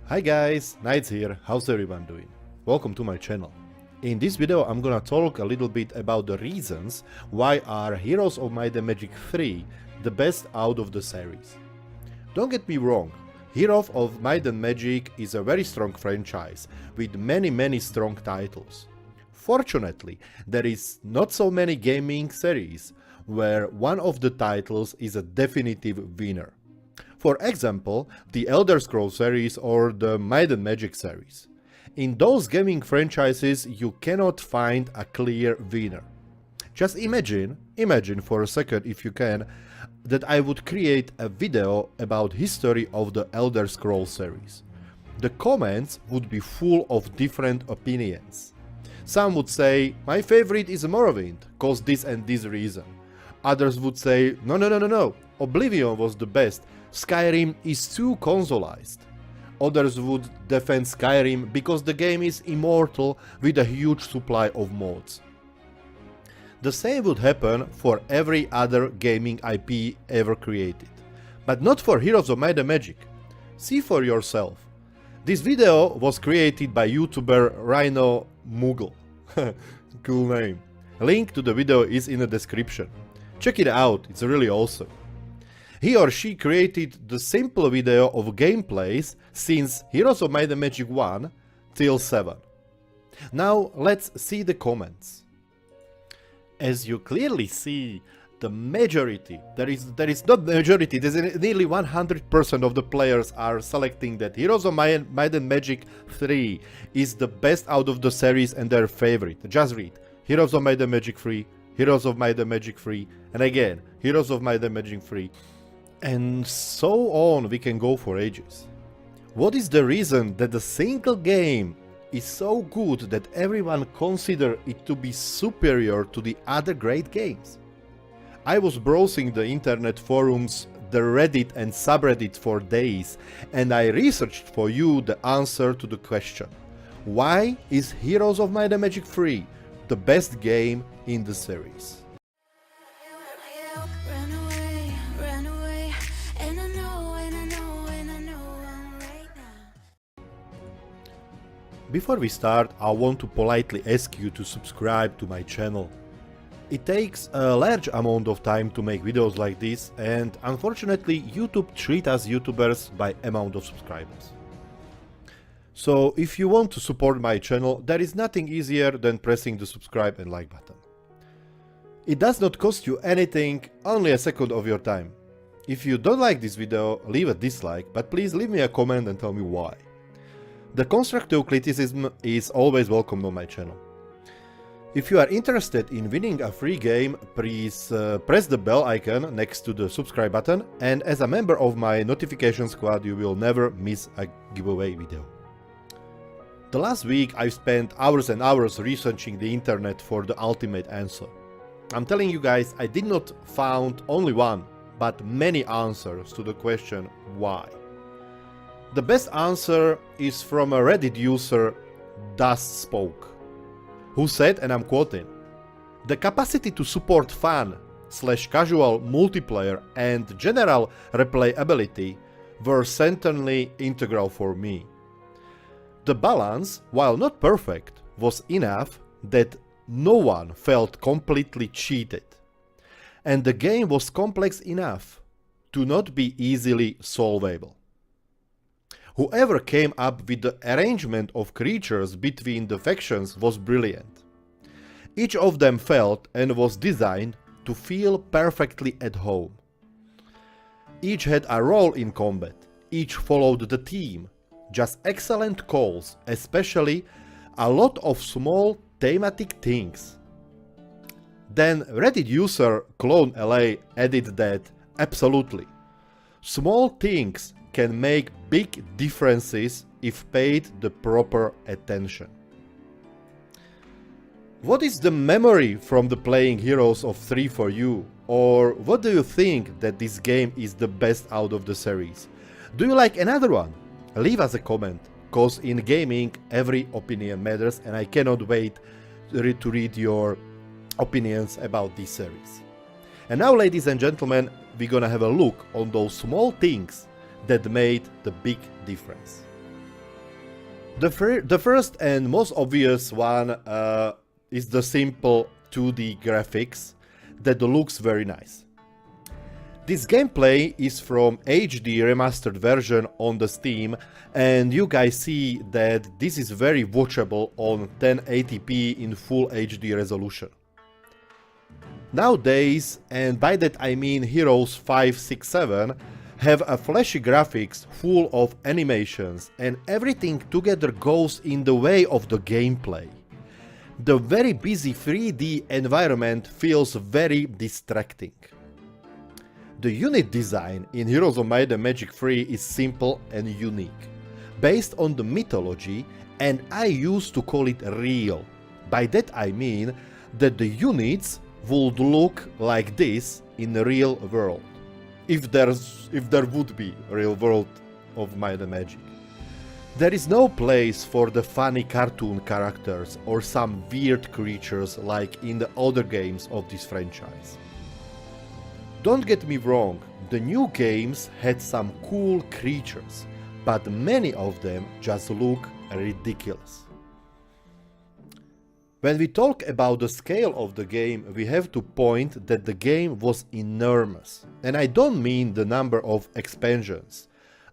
Hi guys, Knights here, how's everyone doing? Welcome to my channel. In this video I'm gonna talk a little bit about the reasons why are Heroes of Might and Magic 3 the best out of the series. Don't get me wrong, Heroes of Might and Magic is a very strong franchise with many strong titles. Fortunately, there is not so many gaming series where one of the titles is a definitive winner. For example, the Elder Scrolls series or the Might and Magic series. In those gaming franchises you cannot find a clear winner. Just imagine for a second if you can, that I would create a video about history of the Elder Scrolls series. The comments would be full of different opinions. Some would say, my favorite is Morrowind, cause this and this reason. Others would say, no, Oblivion was the best, Skyrim is too consoleized. Others would defend Skyrim because the game is immortal with a huge supply of mods. The same would happen for every other gaming IP ever created. But not for Heroes of Might and Magic. See for yourself. This video was created by YouTuber RinoaMoogle. Cool name. Link to the video is in the description. Check it out, it's really awesome. He or she created the simple video of gameplays since Heroes of Might and Magic 1 till 7. Now let's see the comments. As you clearly see, the majority, there is not majority, there's nearly 100% of the players are selecting that Heroes of Might and Magic 3 is the best out of the series and their favorite. Just read, Heroes of Might and Magic 3, Heroes of Might and Magic 3, and again, Heroes of Might and Magic 3. And so on, we can go for ages. What is the reason that a single game is so good that everyone considers it to be superior to the other great games? I was browsing the internet forums, the Reddit and subreddit for days, and I researched for you the answer to the question: why is Heroes of Might and Magic 3 the best game in the series? Before we start, I want to politely ask you to subscribe to my channel. It takes a large amount of time to make videos like this, and unfortunately YouTube treats us YouTubers by amount of subscribers. So if you want to support my channel, there is nothing easier than pressing the subscribe and like button. It does not cost you anything, only a second of your time. If you don't like this video, leave a dislike, but please leave me a comment and tell me why. The constructive criticism is always welcome on my channel. If you are interested in winning a free game, please press the bell icon next to the subscribe button, and as a member of my notification squad you will never miss a giveaway video. The last week I've spent hours and hours researching the internet for the ultimate answer. I'm telling you guys, I did not found only one, but many answers to the question why. The best answer is from a Reddit user, Dust Spoke, who said, and I'm quoting, "The capacity to support fun/casual multiplayer and general replayability were certainly integral for me. The balance, while not perfect, was enough that no one felt completely cheated, and the game was complex enough to not be easily solvable. Whoever came up with the arrangement of creatures between the factions was brilliant. Each of them felt and was designed to feel perfectly at home. Each had a role in combat, each followed the team, just excellent calls, especially a lot of small thematic things." Then Reddit user CloneLA added that, absolutely, small things can make big differences if paid the proper attention. What is the memory from the playing Heroes of 3 for you? Or what do you think that this game is the best out of the series? Do you like another one? Leave us a comment, cause in gaming every opinion matters and I cannot wait to read your opinions about this series. And now, ladies and gentlemen, we're gonna have a look on those small things that made the big difference. The first and most obvious one is the simple 2D graphics that looks very nice. This gameplay is from HD remastered version on the Steam, and you guys see that this is very watchable on 1080p in full HD resolution. Nowadays, and by that I mean Heroes 5, 6, 7, have a flashy graphics full of animations, and everything together goes in the way of the gameplay. The very busy 3D environment feels very distracting. The unit design in Heroes of Might and Magic 3 is simple and unique, based on the mythology, and I used to call it real. By that I mean that the units would look like this in the real world. If there would be a real world of Might and Magic. There is no place for the funny cartoon characters or some weird creatures like in the other games of this franchise. Don't get me wrong, the new games had some cool creatures, but many of them just look ridiculous. When we talk about the scale of the game, we have to point that the game was enormous. And I don't mean the number of expansions.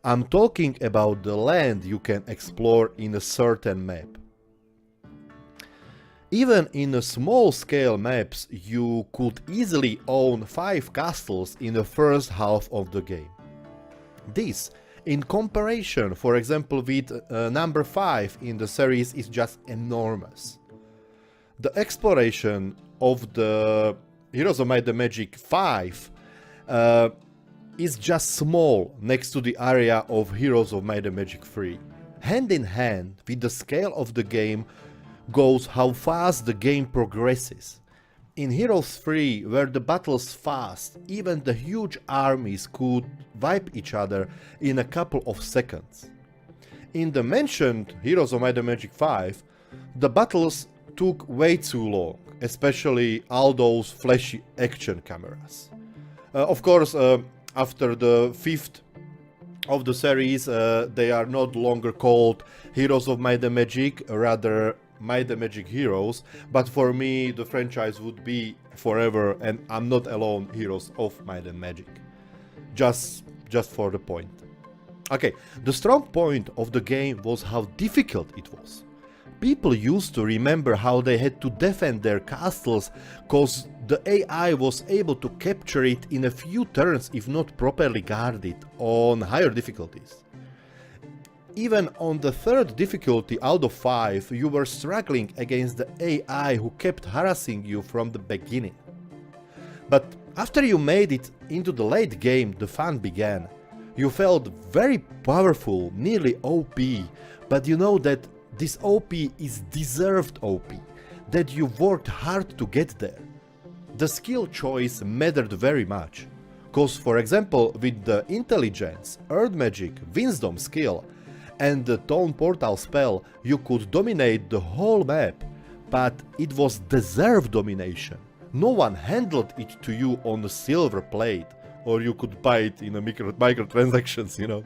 I'm talking about the land you can explore in a certain map. Even in a small scale maps, you could easily own 5 castles in the first half of the game. This, in comparison, for example, with number 5 in the series, is just enormous. The exploration of the Heroes of Might and Magic 5 is just small next to the area of Heroes of Might and Magic 3. Hand in hand with the scale of the game goes how fast the game progresses. In Heroes 3, where the battles fast, even the huge armies could wipe each other in a couple of seconds. In the mentioned Heroes of Might and Magic 5, the battles took way too long, especially all those flashy action cameras. Of course, after the 5th of the series, they are not longer called Heroes of Might and Magic, rather Might and Magic Heroes, but for me the franchise would be forever, and I'm not alone, Heroes of Might and Magic. Just for the point. Okay, the strong point of the game was how difficult it was. People used to remember how they had to defend their castles cause the AI was able to capture it in a few turns if not properly guarded on higher difficulties. Even on the 3rd difficulty out of 5, you were struggling against the AI who kept harassing you from the beginning. But after you made it into the late game, the fun began. You felt very powerful, nearly OP, but you know that this OP is deserved OP, that you worked hard to get there. The skill choice mattered very much, cause for example with the Intelligence, Earth Magic, Wisdom skill and the Tone Portal spell you could dominate the whole map, but it was deserved domination. No one handled it to you on a silver plate, or you could buy it in a microtransactions, you know.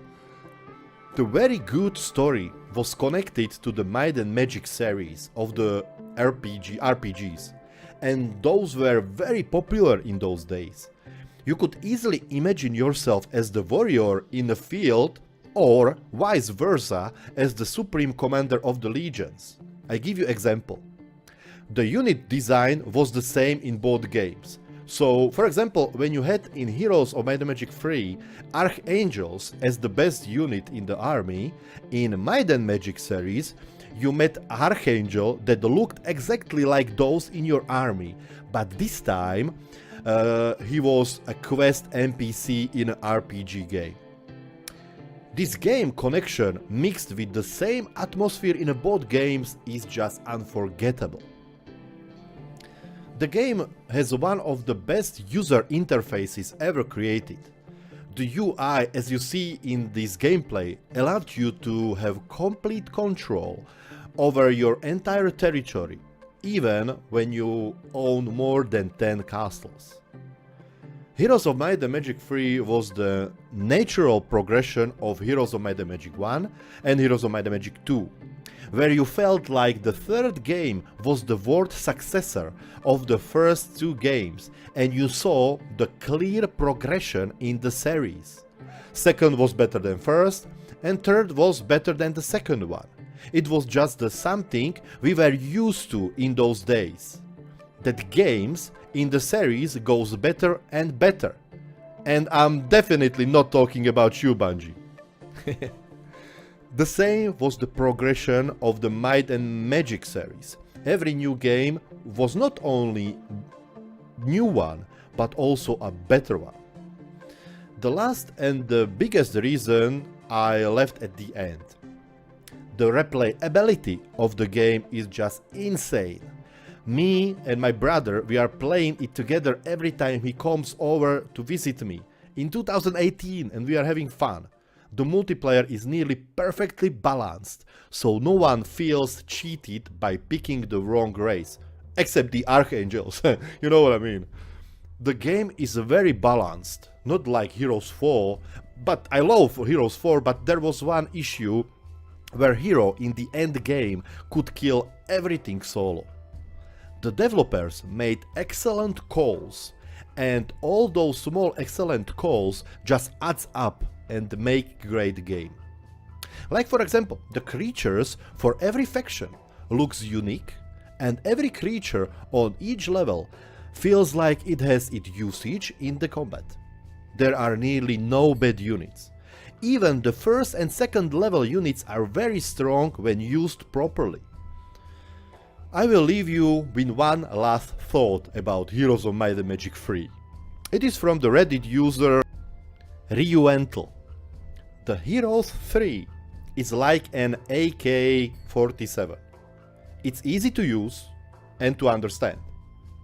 The very good story was connected to the Might and Magic series of the RPGs, and those were very popular in those days. You could easily imagine yourself as the warrior in the field, or vice versa as the supreme commander of the legions. I give you example. The unit design was the same in both games. So, for example, when you had in Heroes of Might and Magic 3 Archangels as the best unit in the army, in Might and Magic series you met Archangel that looked exactly like those in your army, but this time he was a quest NPC in an RPG game. This game connection mixed with the same atmosphere in both games is just unforgettable. The game has one of the best user interfaces ever created. The UI, as you see in this gameplay, allowed you to have complete control over your entire territory, even when you own more than 10 castles. Heroes of Might and Magic 3 was the natural progression of Heroes of Might and Magic 1 and Heroes of Might and Magic 2. where you felt like the third game was the world successor of the first two games and you saw the clear progression in the series. Second was better than first and third was better than the second one. It was just the something we were used to in those days. That games in the series goes better and better. And I'm definitely not talking about you, Bungie. The same was the progression of the Might and Magic series. Every new game was not only new one, but also a better one. The last and the biggest reason I left at the end. The replayability of the game is just insane. Me and my brother, we are playing it together every time he comes over to visit me in 2018 and we are having fun. The multiplayer is nearly perfectly balanced, so no one feels cheated by picking the wrong race, except the Archangels, you know what I mean. The game is very balanced, not like Heroes 4, but I love Heroes 4, but there was one issue where Hero in the end game could kill everything solo. The developers made excellent calls, and all those small excellent calls just adds up and make great game. Like for example, the creatures for every faction looks unique and every creature on each level feels like it has its usage in the combat. There are nearly no bad units. Even the first and second level units are very strong when used properly. I will leave you with one last thought about Heroes of Might and Magic 3. It is from the Reddit user RinoaMoogle. The Heroes 3 is like an AK-47. It's easy to use and to understand.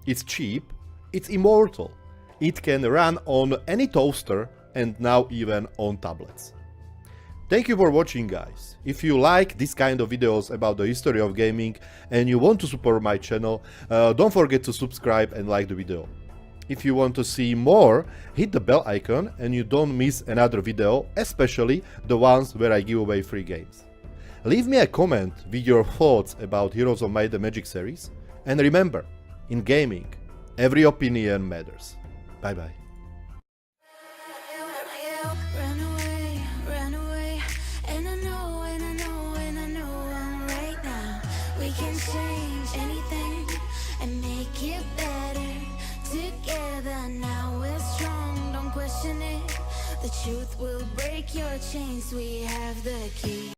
It's cheap, it's immortal, it can run on any toaster and now even on tablets. Thank you for watching, guys. If you like this kind of videos about the history of gaming and you want to support my channel, don't forget to subscribe and like the video. If you want to see more, hit the bell icon and you don't miss another video, especially the ones where I give away free games. Leave me a comment with your thoughts about Heroes of Might and Magic series, and remember, in gaming, every opinion matters. Bye bye. Run away, and I know I'm right now. We can change anything and make it better. Together now we're strong, don't question it. The truth will break your chains, we have the key.